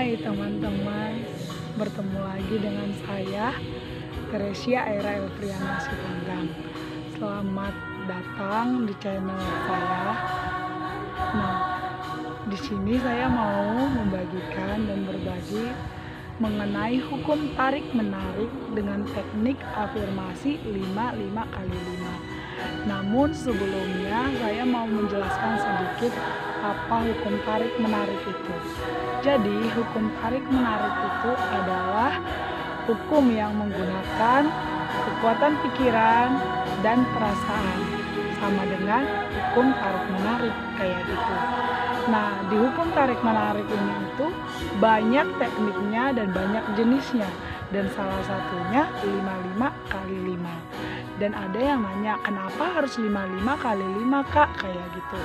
Hai teman-teman, bertemu lagi dengan saya Teresia Aira Elfriana Sipanggang. Selamat datang di channel saya. Nah, di sini saya mau membagikan dan berbagi mengenai hukum tarik menarik dengan teknik afirmasi 5 kali 5. Namun sebelumnya saya mau menjelaskan sedikit apa hukum tarik menarik itu. Jadi hukum tarik menarik itu adalah hukum yang menggunakan kekuatan pikiran dan perasaan, sama dengan hukum tarik menarik kayak gitu. Nah, di hukum tarik menarik ini itu banyak tekniknya dan banyak jenisnya, dan salah satunya 5 kali 5. Dan ada yang nanya, kenapa harus 5 kali 5 Kak? Kayak gitu.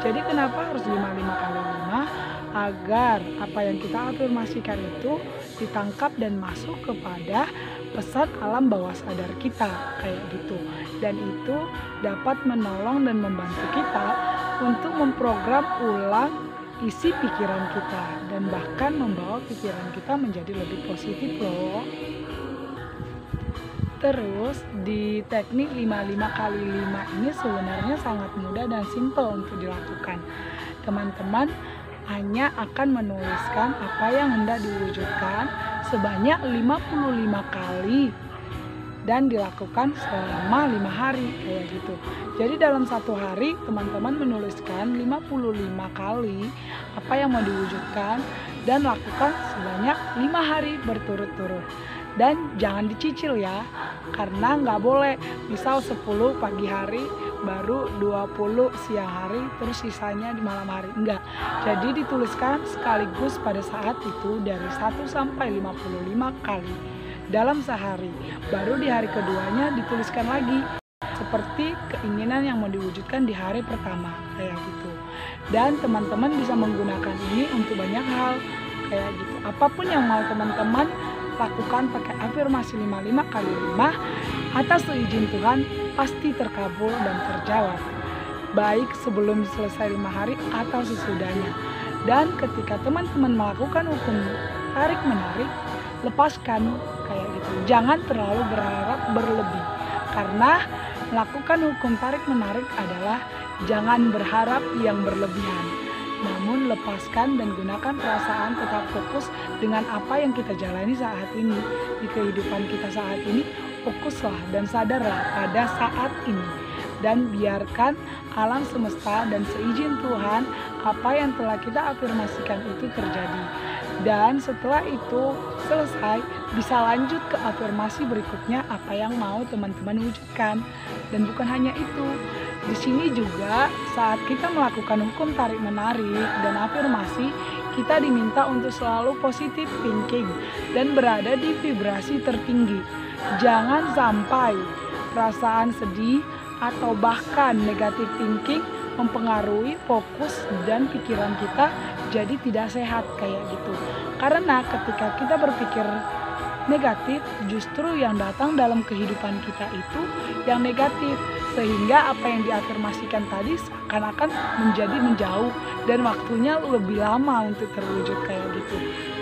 Jadi kenapa harus 5 kali 5? Agar apa yang kita afirmasikan itu ditangkap dan masuk kepada pesan alam bawah sadar kita kayak gitu. Dan itu dapat menolong dan membantu kita untuk memprogram ulang isi pikiran kita, dan bahkan membawa pikiran kita menjadi lebih positif loh. Terus di teknik 5 kali 5 ini sebenarnya sangat mudah dan simpel untuk dilakukan. Teman-teman hanya akan menuliskan apa yang hendak diwujudkan sebanyak 55 kali dan dilakukan selama 5 hari kayak gitu. Jadi dalam satu hari teman-teman menuliskan 55 kali apa yang mau diwujudkan dan lakukan sebanyak 5 hari berturut-turut. Dan jangan dicicil ya, karena nggak boleh misal 10 pagi hari baru 20 siang hari terus sisanya di malam hari, enggak. Jadi dituliskan sekaligus pada saat itu dari 1 sampai 55 kali dalam sehari. Baru di hari keduanya dituliskan lagi seperti keinginan yang mau diwujudkan di hari pertama kayak gitu. Dan teman-teman bisa menggunakan ini untuk banyak hal kayak gitu. Apapun yang mau teman-teman lakukan pakai afirmasi 5 kali 5 atas izin Tuhan pasti terkabul dan terjawab, baik sebelum selesai 5 hari atau sesudahnya. Dan ketika teman-teman melakukan hukum tarik menarik, lepaskan kayak gitu. Jangan terlalu berharap berlebih, karena melakukan hukum tarik menarik adalah jangan berharap yang berlebihan, namun lepaskan dan gunakan perasaan, tetap fokus dengan apa yang kita jalani saat ini di kehidupan kita saat ini. Fokuslah dan sadarlah pada saat ini, dan biarkan alam semesta dan seizin Tuhan apa yang telah kita afirmasikan itu terjadi. Dan setelah itu selesai, bisa lanjut ke afirmasi berikutnya apa yang mau teman-teman wujudkan. Dan bukan hanya itu, di sini juga saat kita melakukan hukum tarik menarik dan afirmasi, kita diminta untuk selalu positive thinking dan berada di vibrasi tertinggi. Jangan sampai perasaan sedih atau bahkan negatif thinking mempengaruhi fokus dan pikiran kita jadi tidak sehat kayak gitu. Karena ketika kita berpikir negatif, justru yang datang dalam kehidupan kita itu yang negatif, sehingga apa yang diafirmasikan tadi seakan-akan menjadi menjauh dan waktunya lebih lama untuk terwujud kayak gitu.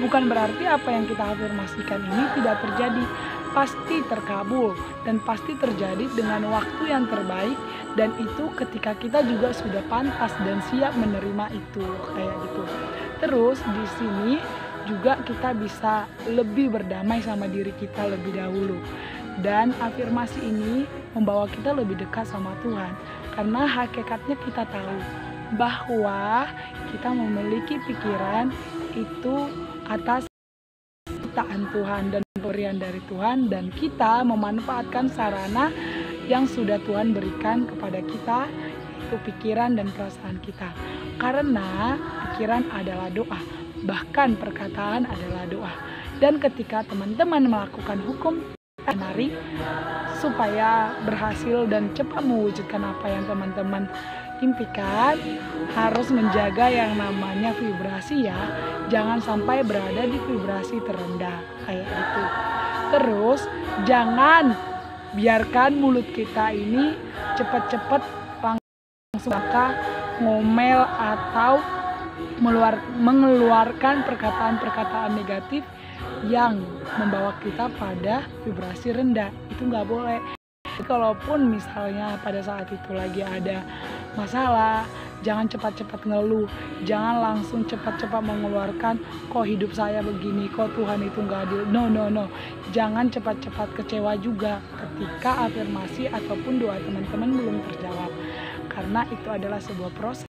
Bukan berarti apa yang kita afirmasikan ini tidak terjadi, pasti terkabul dan pasti terjadi dengan waktu yang terbaik, dan itu ketika kita juga sudah pantas dan siap menerima itu kayak gitu. Terus di sini juga kita bisa lebih berdamai sama diri kita lebih dahulu. Dan afirmasi ini membawa kita lebih dekat sama Tuhan, karena hakikatnya kita tahu bahwa kita memiliki pikiran itu atas ciptaan Tuhan dan pemberian dari Tuhan, dan kita memanfaatkan sarana yang sudah Tuhan berikan kepada kita, yaitu pikiran dan perasaan kita. Karena pikiran adalah doa, bahkan perkataan adalah doa. Dan ketika teman-teman melakukan hukum menarik supaya berhasil dan cepat mewujudkan apa yang teman-teman impikan, harus menjaga yang namanya vibrasi ya. Jangan sampai berada di vibrasi terendah kayak gitu. Terus jangan biarkan mulut kita ini cepat-cepat langsung ngomel atau mengeluarkan perkataan-perkataan negatif yang membawa kita pada vibrasi rendah. Itu nggak boleh. Kalaupun misalnya pada saat itu lagi ada masalah, jangan cepat-cepat ngeluh, jangan langsung cepat-cepat mengeluarkan kok hidup saya begini, kok Tuhan itu nggak adil. No, jangan cepat-cepat kecewa juga ketika afirmasi ataupun doa teman-teman belum terjawab, karena itu adalah sebuah proses.